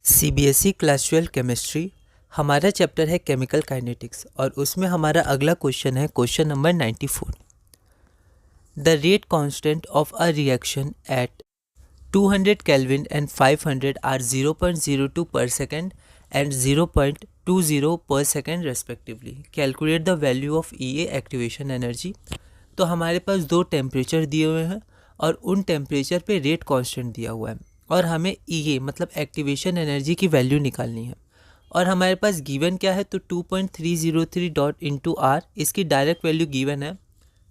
CBSE class 12 chemistry हमारा chapter है chemical kinetics और उसमें हमारा अगला क्वेश्चन है question number 94। The rate constant of a reaction at 200 kelvin and 500 are 0.02 per second and 0.20 per second respectively. Calculate the value of Ea activation energy. तो हमारे पास दो टेम्परेचर दिए हुए हैं और उन टेम्परेचर पे रेट कांस्टेंट दिया हुआ है और हमें ईए मतलब एक्टिवेशन एनर्जी की वैल्यू निकालनी है। और हमारे पास गिवन क्या है, तो 2.303 डॉट इंटू आर, इसकी डायरेक्ट वैल्यू गिवन है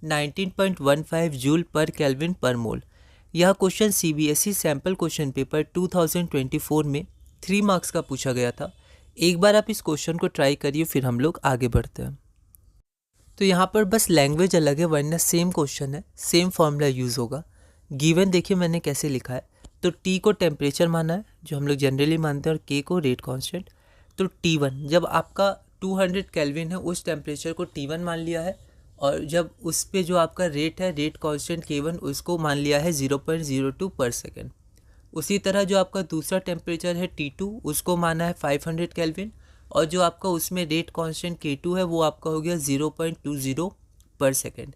19.15 जूल पर केल्विन पर मोल। यह question CBSE sample question paper 2024 में 3 मार्क्स का पूछा गया था। एक बार आप इस क्वेश्चन को ट्राई करिए, फिर हम लोग आगे बढ़ते हैं। तो यहाँ पर बस लैंग्वेज अलग है, वरना सेम क्वेश्चन है, सेम फॉर्मूला यूज़ होगा। गिवन देखिए मैंने कैसे लिखा है, तो टी को टेम्परेचर माना है जो हम लोग जनरली मानते हैं और के को रेट कांस्टेंट। तो T1 जब आपका 200 केल्विन है उस टेम्परेचर को T1 मान लिया है और जब उस पे जो आपका रेट है रेट कांस्टेंट K1 उसको मान लिया है 0.02 पर सेकेंड। उसी तरह जो आपका दूसरा टेम्परेचर है T2 उसको माना है 500 केल्विन और जो आपका उसमें रेट कांस्टेंट K2 है वो आपका हो गया 0.20 पर सेकेंड।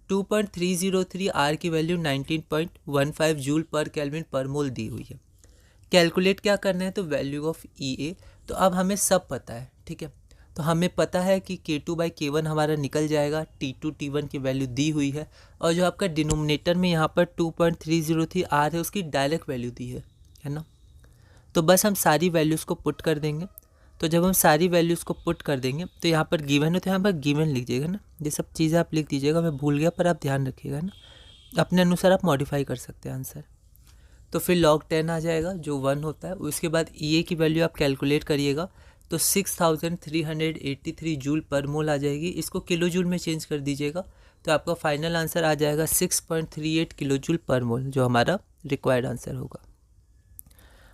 2.303 आर की वैल्यू 19.15 जूल पर केल्विन पर मोल दी हुई है। कैलकुलेट क्या करना है, तो वैल्यू ऑफ ईए। तो अब हमें सब पता है, ठीक है। तो हमें पता है कि K2/K1 हमारा निकल जाएगा, T2 T1 की वैल्यू दी हुई है और जो आपका डिनोमिनेटर में यहाँ पर 2.303 आर है उसकी डायरेक्ट वैल्यू दी है ना। तो बस हम सारी वैल्यूज़ को पुट कर देंगे। तो जब हम सारी वैल्यूज़ को पुट कर देंगे तो यहाँ पर गिवन है, तो यहाँ पर गिवन लिखिएगा ना। ये सब चीज़ें आप लिख दीजिएगा, मैं भूल गया पर आप ध्यान रखिएगा ना, अपने अनुसार आप मॉडिफाई कर सकते हैं आंसर। तो फिर log 10 आ जाएगा जो 1 होता है। उसके बाद ईए की वैल्यू आप कैलकुलेट करिएगा तो 6383 जूल पर मोल आ जाएगी। इसको किलो जूल में चेंज कर दीजिएगा तो आपका फाइनल आंसर आ जाएगा 6.38 किलो जूल पर मोल, जो हमारा रिक्वायर्ड आंसर होगा।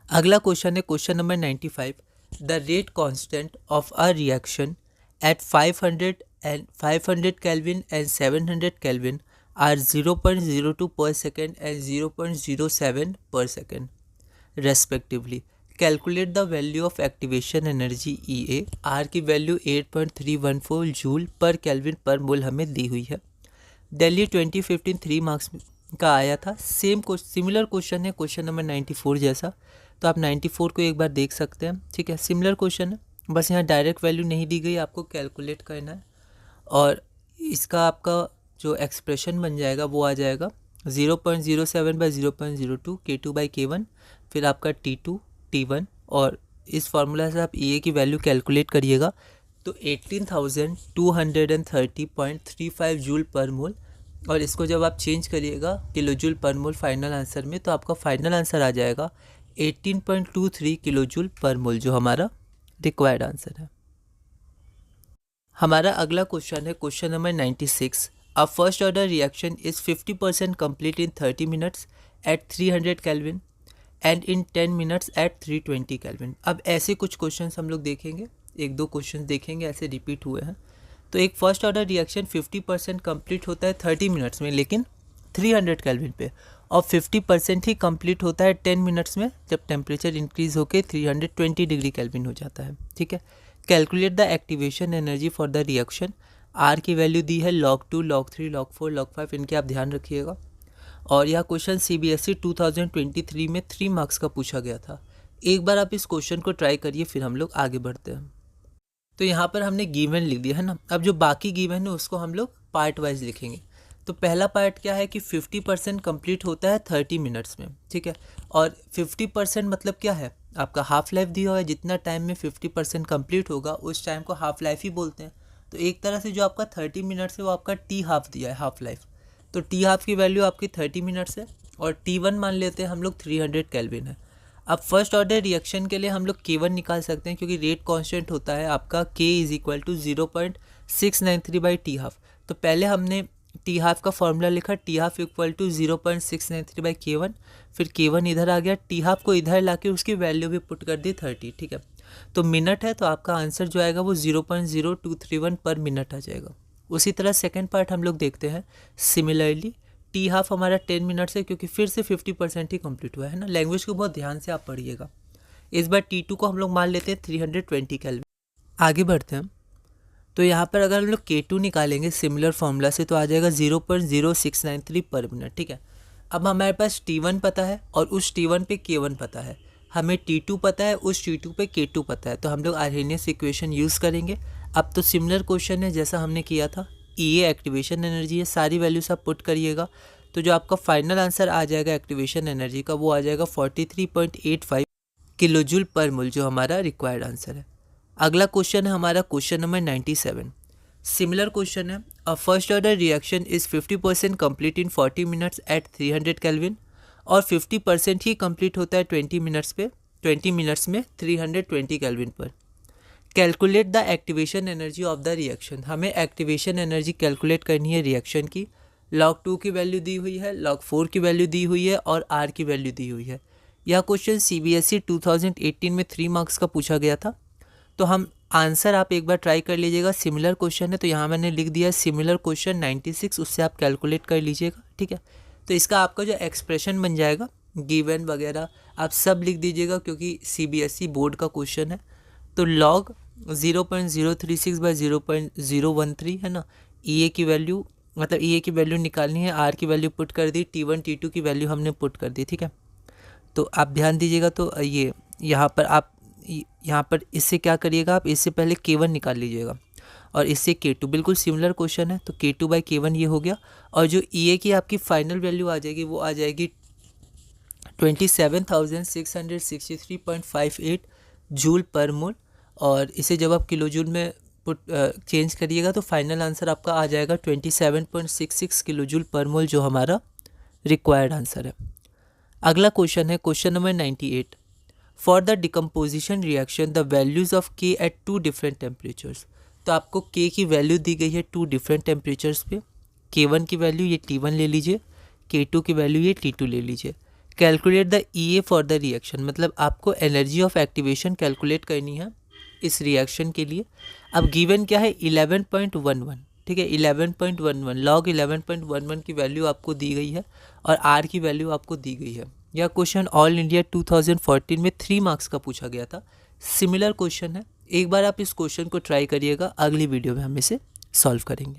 अगला क्वेश्चन है question number 95। The rate constant of a reaction eight 500 kelvin and 700 kelvin are 0.02 per second and 0.07 per second respectively. Calculate the value of activation energy EA। R की value 8.314 joule पर kelvin पर मोल हमें दी हुई है। Delhi 2015 3 marks का आया था। Similar question है क्वेश्चन नंबर 94 जैसा, तो आप 94 को एक बार देख सकते हैं, ठीक है। सिमिलर क्वेश्चन है, बस यहाँ डायरेक्ट वैल्यू नहीं दी गई, आपको कैलकुलेट करना है और इसका आपका जो एक्सप्रेशन बन जाएगा वो आ जाएगा 0.07/0.02 K2/K1, फिर आपका T2 T1 और इस फार्मूला से आप EA की वैल्यू कैलकुलेट करिएगा तो 18,230.35 जूल पर मोल। और इसको जब आप चेंज करिएगा किलो जूल पर मोल फाइनल आंसर में, तो आपका फाइनल आंसर आ जाएगा 18.23 किलो जूल पर मोल, जो हमारा रिक्वायर्ड आंसर है। हमारा अगला क्वेश्चन है question number 96। A first order reaction is 50% complete in 30 minutes at 300 Kelvin and in 10 minutes at 320 Kelvin। अब ऐसे कुछ क्वेश्चंस हम लोग देखेंगे, एक दो क्वेश्चंस देखेंगे ऐसे रिपीट हुए हैं। तो एक फर्स्ट ऑर्डर रिएक्शन 50% कंप्लीट होता है 30 मिनट्स में लेकिन 300 केल्विन पे, और 50% ही कंप्लीट होता है 10 मिनट्स में जब टेम्परेचर इंक्रीज होकर 320 डिग्री केल्विन हो जाता है, ठीक है। Calculate the activation energy for the reaction. R की वैल्यू दी है log 2, log 3, log 4, log 5, इनके आप ध्यान रखिएगा। और यह क्वेश्चन सीबीएसई 2023 में 3 मार्क्स का पूछा गया था। एक बार आप इस क्वेश्चन को ट्राई करिए, फिर हम लोग आगे बढ़ते हैं। तो यहाँ पर हमने गिवन लिख दिया है ना। अब जो बाकी गिवन है उसको हम लोग पार्ट वाइज लिखेंगे। तो पहला पार्ट क्या है कि 50% कंप्लीट होता है 30 मिनट्स में, ठीक है। और 50% मतलब क्या है, आपका हाफ लाइफ दिया हुआ है, जितना टाइम में 50% कंप्लीट होगा उस टाइम को हाफ लाइफ ही बोलते हैं। तो एक तरह से जो आपका 30 मिनट्स है वो आपका टी हाफ दिया है, हाफ लाइफ। तो टी हाफ की वैल्यू आपकी 30 मिनट्स है और T1 मान लेते हैं हम लोग 300 केल्विन है। अब फर्स्ट ऑर्डर रिएक्शन के लिए हम लोग K1 निकाल सकते हैं क्योंकि रेट कांस्टेंट होता है आपका K = 0.693/T हाफ। तो पहले हमने T हाफ का फॉर्मूला लिखा, T हाफ = 0.693/K1, फिर K1 इधर आ गया, T हाफ को इधर लाके उसकी वैल्यू भी पुट कर दी 30, ठीक है। तो मिनट है तो आपका आंसर जो आएगा वो 0.0231 पर मिनट आ जाएगा। उसी तरह सेकंड पार्ट हम लोग देखते हैं। सिमिलरली टी हाफ हमारा 10 मिनट्स है क्योंकि फिर से 50% ही कंप्लीट हुआ है ना। लैंग्वेज को बहुत ध्यान से आप पढ़िएगा। इस बार T2 को हम लोग मान लेते हैं 320 केल्विन। आगे बढ़ते हैं, तो यहाँ पर अगर हम लोग K2 निकालेंगे सिमिलर फॉर्मूला से तो आ जाएगा 0.0693 पर मिनट। ठीक है, अब हमारे पास T1 पता है और उस T1 पे K1 पता है, हमें T2 पता है, उस T2 पे K2 पता है, तो हम लोग आर्हेनियस इक्वेशन यूज़ करेंगे। अब तो सिमिलर क्वेश्चन है जैसा हमने किया था, ये एक्टिवेशन एनर्जी है, सारी वैल्यूज आप पुट करिएगा, तो जो आपका फाइनल आंसर आ जाएगा एक्टिवेशन एनर्जी का वो आ जाएगा 43.85 किलोजूल पर मोल, जो हमारा रिक्वायर्ड आंसर है। अगला क्वेश्चन है हमारा क्वेश्चन नंबर 97। सिमिलर क्वेश्चन है, a first order reaction is 50% complete in 40 minutes at 300 kelvin, और 50% ही कंप्लीट होता है 20 मिनट्स में 320 केल्विन पर। Calculate the activation energy of the reaction. हमें एक्टिवेशन एनर्जी कैलकुलेट करनी है रिएक्शन की। log 2 की वैल्यू दी हुई है, log 4 की वैल्यू दी हुई है और r की वैल्यू दी हुई है। यह क्वेश्चन CBSE 2018 में 3 मार्क्स का पूछा गया था, तो हम आंसर आप एक बार ट्राई कर लीजिएगा। सिमिलर क्वेश्चन है तो यहाँ मैंने लिख दिया सिमिलर क्वेश्चन 96, उससे आप कैलकुलेट कर लीजिएगा। ठीक है, तो इसका आपका जो एक्सप्रेशन बन जाएगा गिवन वगैरह आप सब लिख दीजिएगा, क्योंकि CBSE बोर्ड का क्वेश्चन है। तो log 0.036/0.013 है ना, EA की वैल्यू, मतलब EA की वैल्यू निकालनी है, R की वैल्यू पुट कर दी, T1 T2 की वैल्यू हमने पुट कर दी। ठीक है, तो आप ध्यान दीजिएगा। तो ये यहाँ पर इससे क्या करिएगा, आप इससे पहले K1 निकाल लीजिएगा और इससे K2, बिल्कुल सिमिलर क्वेश्चन है, तो K2/K1 ये हो गया। और जो EA की आपकी फाइनल वैल्यू आ जाएगी वो आ जाएगी 27,663.58 जूल पर मोल, और इसे जब आप किलो जूल में चेंज करिएगा तो फाइनल आंसर आपका आ जाएगा 27.66 किलो जूल पर मोल, जो हमारा रिक्वायर्ड आंसर है। अगला क्वेश्चन है question number 98। For the decomposition reaction the values of K at 2 different temperatures. तो आपको K की वैल्यू दी गई है 2 डिफरेंट टेम्परेचर्स पे। K1 की वैल्यू ये T1 ले लीजिए, K2 की वैल्यू ये T2 ले लीजिए। Calculate the EA for the reaction, मतलब आपको एनर्जी ऑफ एक्टिवेशन कैलकुलेट करनी है इस रिएक्शन के लिए। अब गिवन क्या है 11.11। ठीक है, 11.11 log 11.11 की वैल्यू आपको दी गई है और R की वैल्यू आपको दी गई है। यह क्वेश्चन ऑल इंडिया 2014 में 3 मार्क्स का पूछा गया था। सिमिलर क्वेश्चन है, एक बार आप इस क्वेश्चन को ट्राई करिएगा, अगली वीडियो में हम इसे सॉल्व करेंगे।